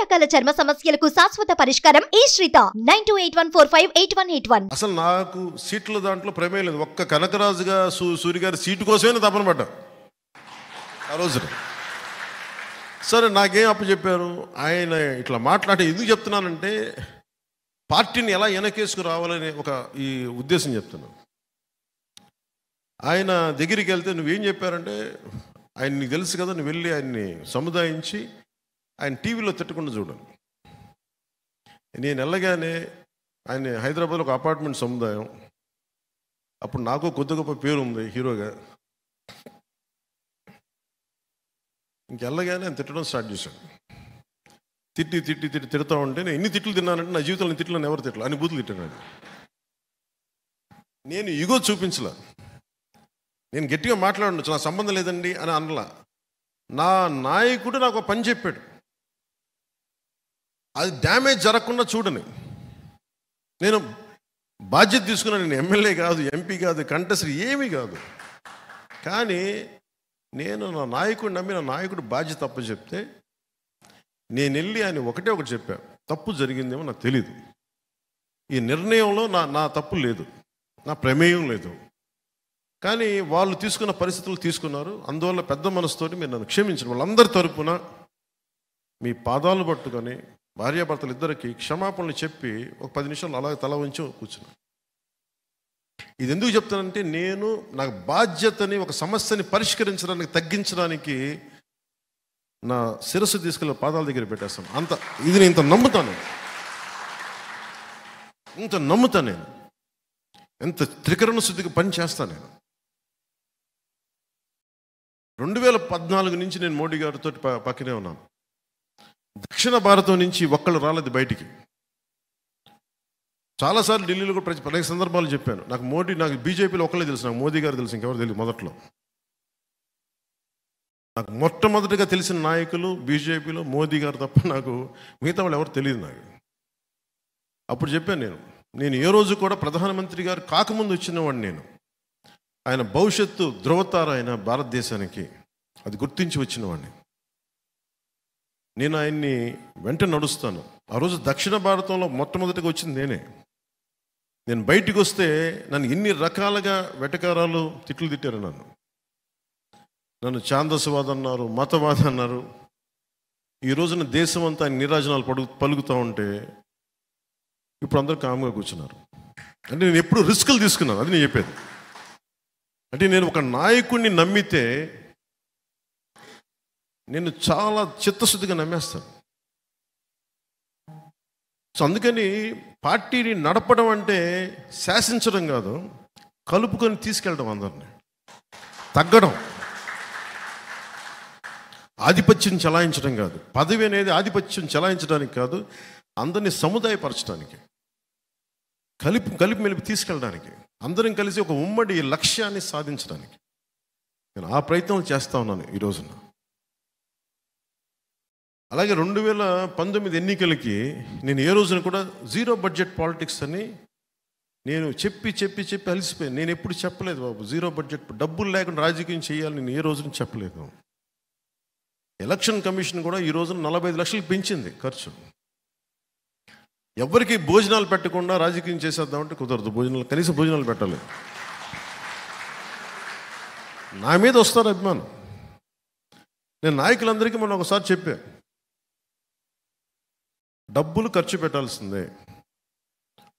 రకాల చర్మ సమస్యలకు శాశ్వత పరిష్కారం ఈ శ్రీత 9281458181. అసలు నాకు సీట్ల దాంట్లో ప్రమేయం లేదు. ఒక్క కనకరాజుగా సూరి గారి సీటు కోసమే తపన పడ్డా ఆ రోజున. సరే, నాకేం అప్పచెప్పారు ఆయన ఇట్లా మాట్లాడి ఎందుకు చెప్తున్నానంటే పార్టీని ఎలా వెనకేసుకు రావాలనే ఒక ఈ ఉద్దేశం చెప్తున్నాను. ఆయన దగ్గరికి వెళ్తే నువ్వేం చెప్పారంటే, ఆయన నీకు తెలుసు కదా, నువ్వు వెళ్ళి ఆయన్ని సముదాయించి ఆయన టీవీలో తిట్టకుండా చూడాలి. నేను వెళ్ళగానే ఆయన హైదరాబాద్లో ఒక అపార్ట్మెంట్ సముదాయం, అప్పుడు నాకు కొద్ది గొప్ప పేరు ఉంది హీరోగా. ఇంకెళ్ళగానే ఆయన తిట్టడం స్టార్ట్ చేశాడు. తిడతా ఉంటే నేను ఎన్ని తిట్లు తిన్నానంటే నా జీవితంలో తిట్లు ఎవరు తిట్టలు అన్ని బూతులు తిట్టాను. నేను ఇగో చూపించలా, నేను గట్టిగా మాట్లాడచ్చు, నా సంబంధం లేదండి అని అనలా. నా నాయకుడు నాకు పని చెప్పాడు, అది డ్యామేజ్ జరగకుండా చూడని నేను బాధ్యత తీసుకున్నాను. నేను ఎమ్మెల్యే కాదు, ఎంపీ కాదు, కంటెస్ట్ ఏమీ కాదు. కానీ నేను నా నాయకుడు నమ్మి నా నాయకుడు బాధ్యత తప్పు చెప్తే నేను వెళ్ళి ఆయన ఒకటే ఒకటి చెప్పాను, తప్పు జరిగిందేమో నాకు తెలీదు, ఈ నిర్ణయంలో నా తప్పు లేదు, నా ప్రమేయం లేదు, కానీ వాళ్ళు తీసుకున్న పరిస్థితులు తీసుకున్నారు, అందువల్ల పెద్ద మనసుతోటి మీరు నన్ను క్షమించండి. వాళ్ళందరి తరపున మీ పాదాలు పట్టుకొని భార్యాభర్తలు ఇద్దరికి క్షమాపణలు చెప్పి ఒక 10 నిమిషాలు అలాగే తల వంచి కూర్చున్నాను. ఇది ఎందుకు చెప్తానంటే, నేను నాకు బాధ్యతని ఒక సమస్యని పరిష్కరించడానికి తగ్గించడానికి నా శిరస్సు తీసుకెళ్ళి పాదాల దగ్గర పెట్టేస్తాను. ఇది నేను ఇంత నమ్ముతాను, నేను ఎంత త్రికరణ శుద్ధికి పని చేస్తాను. నేను 2014 నుంచి నేను మోడీ గారితో పక్కనే ఉన్నాను. దక్షిణ భారతం నుంచి ఒక్కళ్ళు రాలేదు బయటికి. చాలాసార్లు ఢిల్లీలో కూడా అనేక సందర్భాలు చెప్పాను, నాకు బీజేపీలో ఒక్కళ్ళే తెలుసు, నాకు మోదీ గారు తెలుసు, ఇంకెవరు తెలియదు. మొదట్లో నాకు మొట్టమొదటిగా తెలిసిన నాయకులు బీజేపీలో మోదీ గారు తప్ప నాకు మిగతా వాళ్ళు ఎవరు తెలియదు నాకు. అప్పుడు చెప్పాను, నేను ఏ రోజు కూడా ప్రధానమంత్రి గారు కాకముందు వచ్చినవాడిని. నేను ఆయన భవిష్యత్తు ధృవతార ఆయన భారతదేశానికి, అది గుర్తించి వచ్చినవాడిని. నేను ఆయన్ని వెంట నడుస్తాను. ఆ రోజు దక్షిణ భారతంలో మొట్టమొదటిగా వచ్చింది నేనే. నేను బయటికి వస్తే నన్ను ఎన్ని రకాలుగా వెటకారాలు తిట్లు తిట్టారు. నన్ను ఛాందసవాదం అన్నారు, మతవాదం అన్నారు. ఈ రోజున దేశం అంతా ఆయన నీరాజనాలు పలుకుతూ ఉంటే ఇప్పుడు అందరూ కామ్గా కూర్చున్నారు. అంటే నేను ఎప్పుడు రిస్కులు తీసుకున్నాను, అది నేను చెప్పేది. అంటే నేను ఒక నాయకుడిని నమ్మితే నేను చాలా చిత్తశుద్ధిగా నమ్మేస్తాను. సో అందుకని పార్టీని నడపడం అంటే శాసించడం కాదు, కలుపుకొని తీసుకెళ్ళడం, అందరినీ తగ్గడం, ఆధిపత్యం చెలాయించడం కాదు. పదవి అనేది ఆధిపత్యం చెలాయించడానికి కాదు, అందరినీ సముదాయపరచడానికి, కలిపి మెలిపి తీసుకెళ్ళడానికి, అందరం కలిసి ఒక ఉమ్మడి లక్ష్యాన్ని సాధించడానికి నేను ఆ ప్రయత్నం చేస్తూ ఉన్నాను ఈ రోజున. అలాగే 2019 ఎన్నికలకి నేను ఏ రోజున కూడా జీరో బడ్జెట్ పాలిటిక్స్ అని నేను చెప్పి అలసిపోయాను. నేను ఎప్పుడు చెప్పలేదు బాబు, జీరో బడ్జెట్, డబ్బులు లేకుండా రాజకీయం చేయాలి, నేను ఏ రోజున చెప్పలేదు. ఎలక్షన్ కమిషన్ కూడా ఈ రోజున 45 లక్షలు పెంచింది ఖర్చు. ఎవరికి భోజనాలు పెట్టకుండా రాజకీయం చేసేద్దామంటే కుదరదు. కనీసం భోజనాలు పెట్టాలి. నా మీద వస్తారు అభిమానం. నేను నాయకులందరికీ మొన్న ఒకసారి చెప్పా, డబ్బులు ఖర్చు పెట్టాల్సిందే,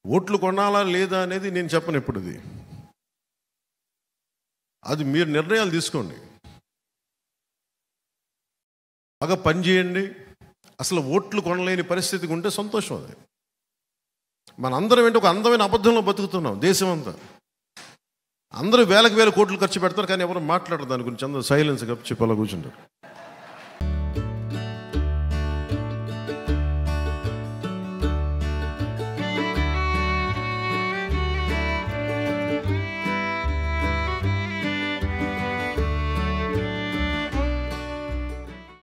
ఓట్లు కొనాలా లేదా అనేది నేను చెప్పను. ఎప్పుడు అది మీరు నిర్ణయాలు తీసుకోండి, బాగా పని చేయండి. అసలు ఓట్లు కొనలేని పరిస్థితికి ఉంటే సంతోషం. అది మనందరం ఏంటి ఒక అందమైన అబద్ధంలో బతుకుతున్నాం. దేశం అంతా అందరూ వేలకు వేల కోట్లు ఖర్చు పెడతారు, కానీ ఎవరు మాట్లాడరు దాని గురించి. అందరూ సైలెన్స్ చెప్పి అలా కూర్చుంటారు.